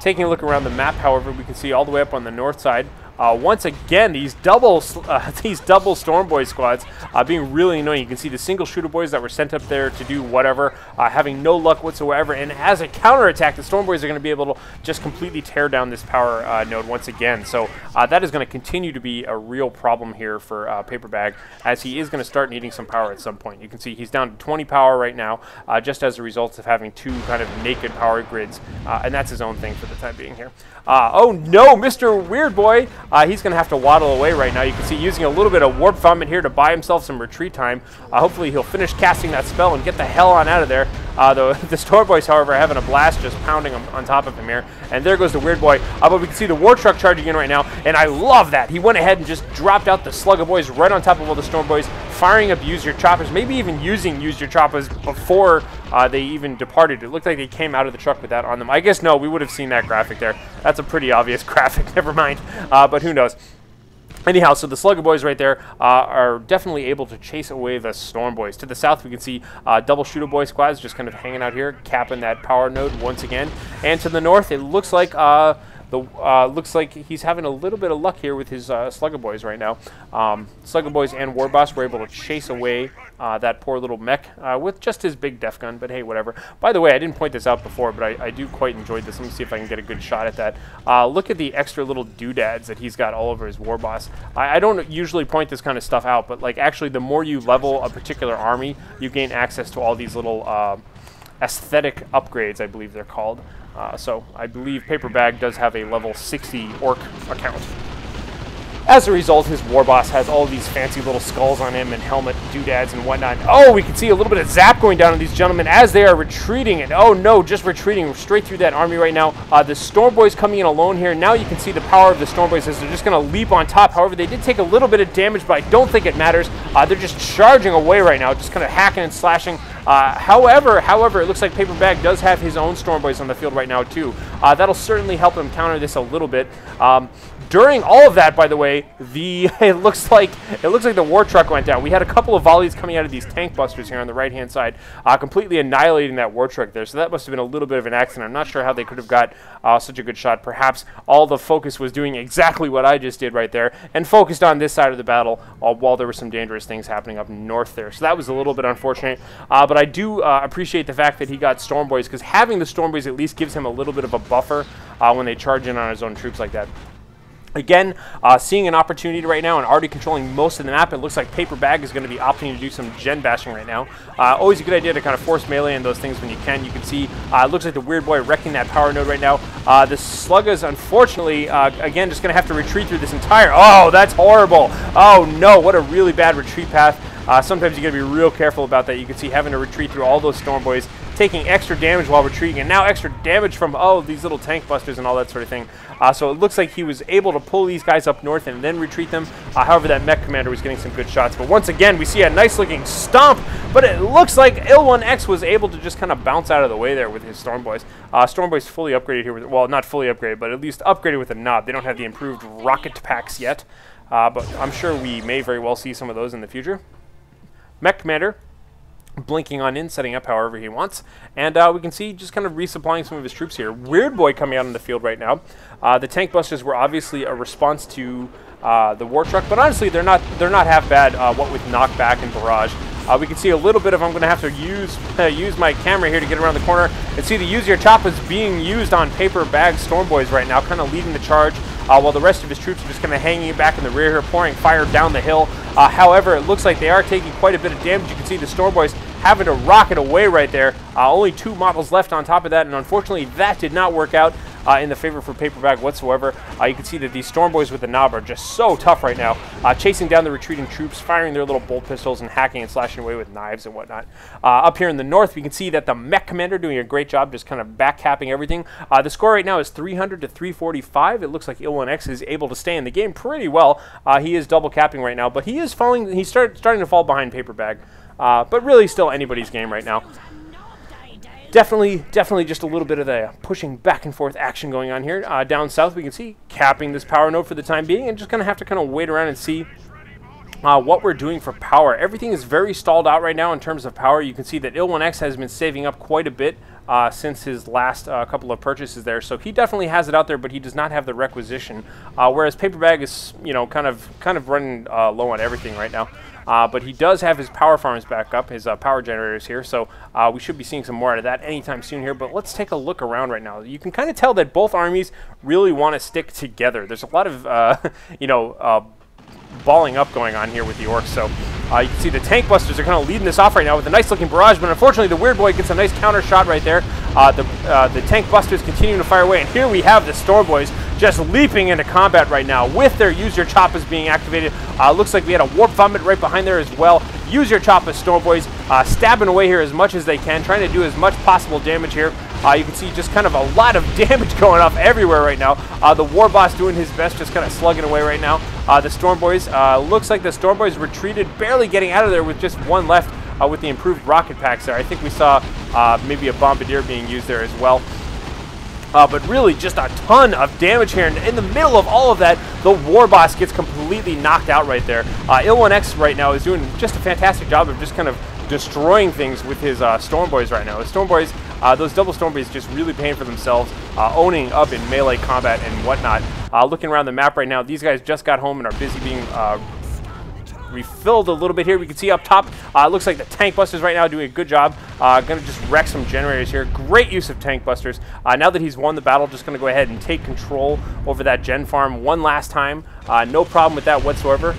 Taking a look around the map, however, we can see all the way up on the north side, once again, these double Storm Boy squads being really annoying. You can see the single shooter boys that were sent up there to do whatever, having no luck whatsoever. And as a counterattack, the Storm Boys are going to be able to just completely tear down this power node once again. So that is going to continue to be a real problem here for PaperBaG, as he is going to start needing some power at some point. You can see he's down to 20 power right now, just as a result of having two kind of naked power grids, and that's his own thing for the time being here. Oh no, Mr. Weird Boy! He's going to have to waddle away right now. You can see using a little bit of warp vomit here to buy himself some retreat time. Hopefully he'll finish casting that spell and get the hell on out of there. The Storm Boys, however, are having a blast just pounding him on top of him here. And there goes the Weird Boy. But we can see the War Truck charging in right now, and I love that. He went ahead and just dropped out the Slug of Boys right on top of all the Storm Boys, firing up Use Your Choppers, maybe even using Use Your Choppers before they even departed. It looked like they came out of the truck with that on them. I guess no, we would have seen that graphic there. That's a pretty obvious graphic, never mind. But who knows? Anyhow, so the Slugger Boys right there are definitely able to chase away the Storm Boys. To the south, we can see double Shooter Boy squads just kind of hanging out here, capping that power node once again. And to the north, it looks like looks like he's having a little bit of luck here with his Slugger Boys right now. Slugger Boys and Warboss were able to chase away that poor little mech with just his big def gun, but hey, whatever. By the way, I didn't point this out before, but I do quite enjoyed this. Let me see if I can get a good shot at that. Look at the extra little doodads that he's got all over his Warboss. I don't usually point this kind of stuff out, but like actually the more you level a particular army, you gain access to all these little aesthetic upgrades, I believe they're called. So I believe PaperBaG does have a level 60 orc account. As a result, his Warboss has all these fancy little skulls on him and helmet doodads and whatnot. Oh, we can see a little bit of zap going down on these gentlemen as they are retreating. And oh no, just retreating straight through that army right now. The Storm Boys coming in alone here. Now you can see the power of the Storm Boys as they're just going to leap on top. However, they did take a little bit of damage, but I don't think it matters. They're just charging away right now, just kind of hacking and slashing. However, it looks like PaperBaG does have his own Storm Boys on the field right now too. That'll certainly help him counter this a little bit. During all of that, by the way, it looks like the War Truck went down. We had a couple of volleys coming out of these tank busters here on the right-hand side, completely annihilating that War Truck there. So that must have been a little bit of an accident. I'm not sure how they could have got such a good shot. Perhaps all the focus was doing exactly what I just did right there and focused on this side of the battle while there were some dangerous things happening up north there. So that was a little bit unfortunate. But I do appreciate the fact that he got Storm Boys, because having the Storm Boys at least gives him a little bit of a buffer when they charge in on his own troops like that. Again, seeing an opportunity right now and already controlling most of the map. It looks like PaperBaG is going to be opting to do some gen bashing right now. Always a good idea to kind of force melee in those things when you can. You can see it looks like the Weird Boy wrecking that power node right now. The Sluggas, unfortunately, again, just going to have to retreat through this entire... Oh, that's horrible. Oh, no, what a really bad retreat path. Sometimes you got to be real careful about that. You can see having to retreat through all those Storm Boys, taking extra damage while retreating, and now extra damage from, oh, these little tank busters and all that sort of thing. So it looks like he was able to pull these guys up north and then retreat them. However, that mech commander was getting some good shots. But once again, we see a nice-looking stomp, but it looks like illonexxx was able to just kind of bounce out of the way there with his Storm Boys. Storm Boys fully upgraded here with, well, not fully upgraded, but at least upgraded with a knob. They don't have the improved rocket packs yet, but I'm sure we may very well see some of those in the future. Mech commander blinking on in, setting up however he wants, and we can see just kind of resupplying some of his troops here. Weird Boy coming out on the field right now. The tank busters were obviously a response to the War Truck, but honestly they're not half bad. What with knockback and barrage, we can see a little bit of. I'm going to have to use my camera here to get around the corner and see the Use Your Choppers being used on PaperBaG Storm Boys right now, kind of leading the charge. While the rest of his troops are just kind of hanging back in the rear here, pouring fire down the hill. However, it looks like they are taking quite a bit of damage. You can see the Storm Boys having to rocket away right there. Only 2 models left on top of that, and unfortunately that did not work out in the favor for PaperBaG whatsoever. You can see that these Storm Boys with the knob are just so tough right now, chasing down the retreating troops, firing their little bolt pistols and hacking and slashing away with knives and whatnot. Up here in the north, we can see that the mech commander doing a great job just kind of back-capping everything. The score right now is 300 to 345. It looks like illonexxx is able to stay in the game pretty well. He is double capping right now, but he is falling. He's starting to fall behind PaperBaG. But really still anybody's game right now. Definitely just a little bit of the pushing back and forth action going on here. Down south we can see capping this power node for the time being, and just going to have to kind of wait around and see what we're doing for power. Everything is very stalled out right now in terms of power. You can see that illonexxx has been saving up quite a bit since his last couple of purchases there. So he definitely has it out there, but he does not have the requisition. Whereas PaperBaG is, you know, kind of running low on everything right now. But he does have his power farms back up, his power generators here, so we should be seeing some more out of that anytime soon here. But let's take a look around right now. You can kind of tell that both armies really want to stick together. There's a lot of, you know, balling up going on here with the orcs. So you can see the tank busters are kind of leading this off right now with a nice looking barrage, but unfortunately the Weird Boy gets a nice counter shot right there. The tank busters continuing to fire away, and here we have the Storm Boys just leaping into combat right now with their Use Your Choppas being activated. Looks like we had a Warp Vomit right behind there as well. Use Your Choppas Storm Boys stabbing away here as much as they can, trying to do as much possible damage here. You can see just kind of a lot of damage going off everywhere right now. The Warboss doing his best, just kind of slugging away right now. The Storm Boys, looks like the Storm Boys retreated, barely getting out of there with just one left with the improved rocket packs there. I think we saw maybe a Bombardier being used there as well. But really just a ton of damage here. And in the middle of all of that, the Warboss gets completely knocked out right there. illonexxx right now is doing just a fantastic job of just kind of destroying things with his Storm Boys right now. The Storm Boys, those double Storm Boys just really paying for themselves, owning up in melee combat and whatnot. Looking around the map right now, these guys just got home and are busy being refilled a little bit here. We can see up top, looks like the tank busters right now doing a good job. Gonna just wreck some generators here. Great use of tank busters. Now that he's won the battle, just gonna go ahead and take control over that gen farm one last time. No problem with that whatsoever.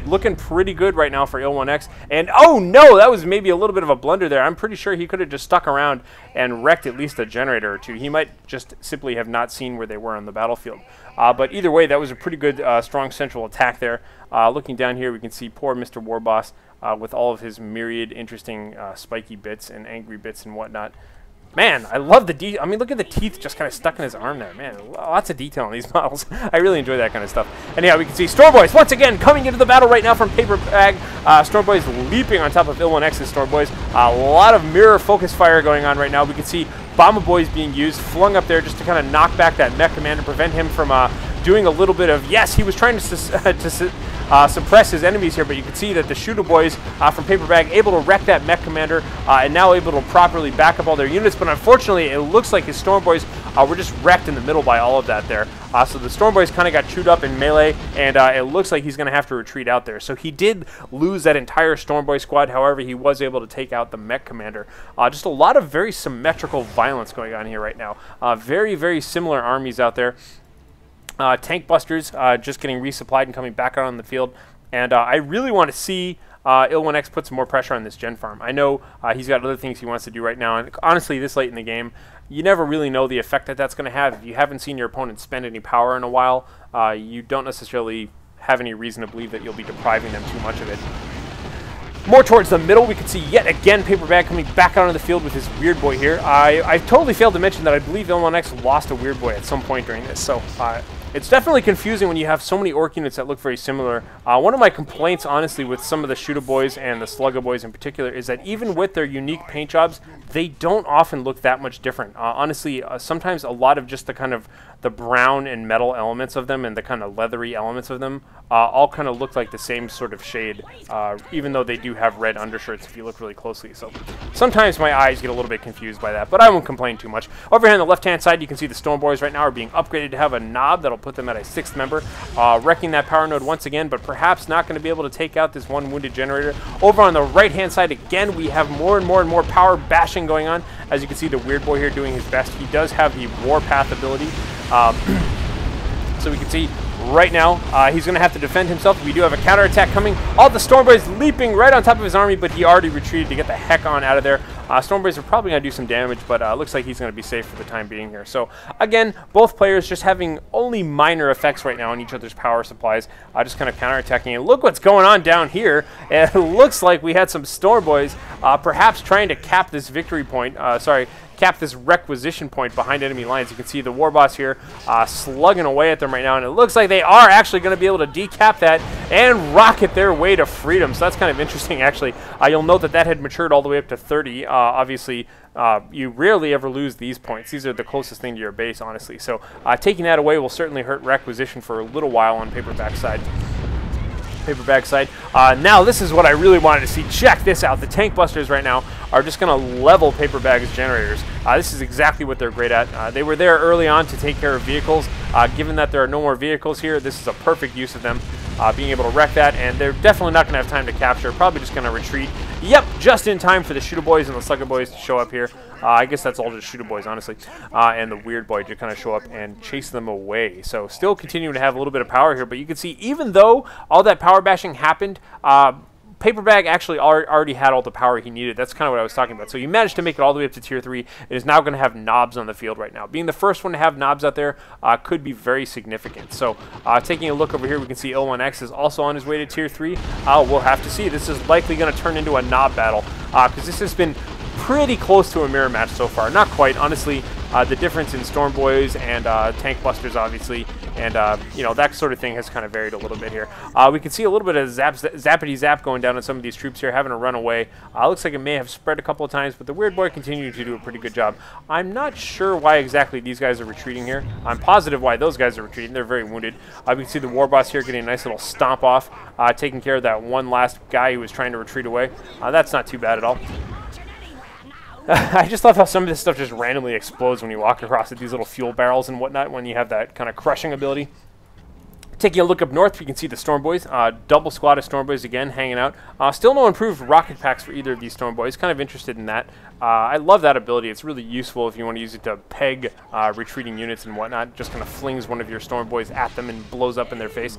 Looking pretty good right now for illonexxx. And oh no, that was maybe a little bit of a blunder there. I'm pretty sure he could have just stuck around and wrecked at least a generator or two. He might just simply have not seen where they were on the battlefield. But either way, that was a pretty good, strong central attack there. Looking down here, we can see poor Mr. Warboss with all of his myriad interesting spiky bits and angry bits and whatnot. Man, I love the I mean, look at the teeth just kind of stuck in his arm there. Man, lots of detail on these models. I really enjoy that kind of stuff. And yeah, we can see Storm Boys once again coming into the battle right now from PaperBaG. Storm Boys leaping on top of illonexxx's Storm Boys. A lot of mirror focus fire going on right now. We can see Bomba Boys being used, flung up there just to kind of knock back that Mek Commander, prevent him from doing a little bit of, yes, he was trying to suppress his enemies here, but you can see that the Shooter Boys from PaperBaG able to wreck that Mek Commander and now able to properly back up all their units, but unfortunately it looks like his Storm Boys were just wrecked in the middle by all of that there. So the Storm Boys kind of got chewed up in melee, and it looks like he's going to have to retreat out there. So he did lose that entire Storm Boy squad, however he was able to take out the Mek Commander. Just a lot of very symmetrical violence going on here right now. Very, very similar armies out there. Tank busters just getting resupplied and coming back out on the field. And I really want to see illonexxx put some more pressure on this gen farm. I know he's got other things he wants to do right now. And honestly, this late in the game, you never really know the effect that that's going to have. If you haven't seen your opponent spend any power in a while, you don't necessarily have any reason to believe that you'll be depriving them too much of it. More towards the middle, we can see yet again PaperBaG coming back out on the field with his Weird Boy here. I totally failed to mention that I believe illonexxx lost a Weird Boy at some point during this. So it's definitely confusing when you have so many orc units that look very similar. One of my complaints, honestly, with some of the Shooter Boys and the Slugger Boys in particular is that even with their unique paint jobs, they don't often look that much different. Honestly, sometimes a lot of just the kind of the brown and metal elements of them and the kind of leathery elements of them all kind of look like the same sort of shade, even though they do have red undershirts if you look really closely. So sometimes my eyes get a little bit confused by that, but I won't complain too much. Over here on the left-hand side, you can see the Storm Boys right now are being upgraded to have a knob that'll put them at a 6th member, wrecking that power node once again, but perhaps not going to be able to take out this one wounded generator. Over on the right-hand side, again, we have more and more power bashing going on. As you can see, the Weird Boy here doing his best. He does have the Warpath ability. So we can see right now he's going to have to defend himself. We do have a counterattack coming. All the Storm Boys leaping right on top of his army, but he already retreated to get the heck on out of there. Storm Boys are probably going to do some damage, but looks like he's going to be safe for the time being here. So again, both players just having only minor effects right now on each other's power supplies, just kind of counterattacking. And look what's going on down here. It looks like we had some Storm Boys perhaps trying to cap this victory point. Cap this requisition point behind enemy lines. You can see the Warboss here slugging away at them right now, and it looks like they are actually going to be able to decap that and rocket their way to freedom. So that's kind of interesting, actually. You'll note that that had matured all the way up to 30. Obviously, you rarely ever lose these points. These are the closest thing to your base, honestly. So taking that away will certainly hurt requisition for a little while on PaperBaG side. PaperBaG side. Now this is what I really wanted to see. Check this out. The tank busters right now are just going to level PaperBag's generators. This is exactly what they're great at. They were there early on to take care of vehicles. Given that there are no more vehicles here, this is a perfect use of them. Being able to wreck that, and they're definitely not going to have time to capture. Probably just going to retreat. Yep, just in time for the Shooter Boys and the Slugger Boys to show up here. I guess that's all just Shooter Boys, honestly. And the Weird Boy to kind of show up and chase them away. So still continuing to have a little bit of power here, but you can see even though all that power bashing happened, PaperBaG actually already had all the power he needed. That's kind of what I was talking about. So you managed to make it all the way up to Tier 3. It is now going to have knobs on the field right now. Being the first one to have knobs out there could be very significant. So taking a look over here, we can see illonexxx is also on his way to Tier 3. We'll have to see. This is likely going to turn into a knob battle because this has been pretty close to a mirror match so far. Not quite, honestly. The difference in Storm Boys and Tank Busters, obviously, and you know, that sort of thing has kind of varied a little bit here. We can see a little bit of zappity zap going down on some of these troops here, having to run away. Looks like it may have spread a couple of times, but the Weird Boy continued to do a pretty good job. I'm not sure why exactly these guys are retreating here. I'm positive why those guys are retreating. They're very wounded. We can see the Warboss here getting a nice little stomp off, taking care of that one last guy who was trying to retreat away. That's not too bad at all. I just love how some of this stuff just randomly explodes when you walk across it, these little fuel barrels and whatnot, when you have that kind of crushing ability. Taking a look up north, you can see the Storm Boys. Double squad of Storm Boys again, hanging out. Still no improved rocket packs for either of these Storm Boys. Kind of interested in that. I love that ability. It's really useful if you want to use it to peg retreating units and whatnot. Just kind of flings one of your Storm Boys at them and blows up in their face.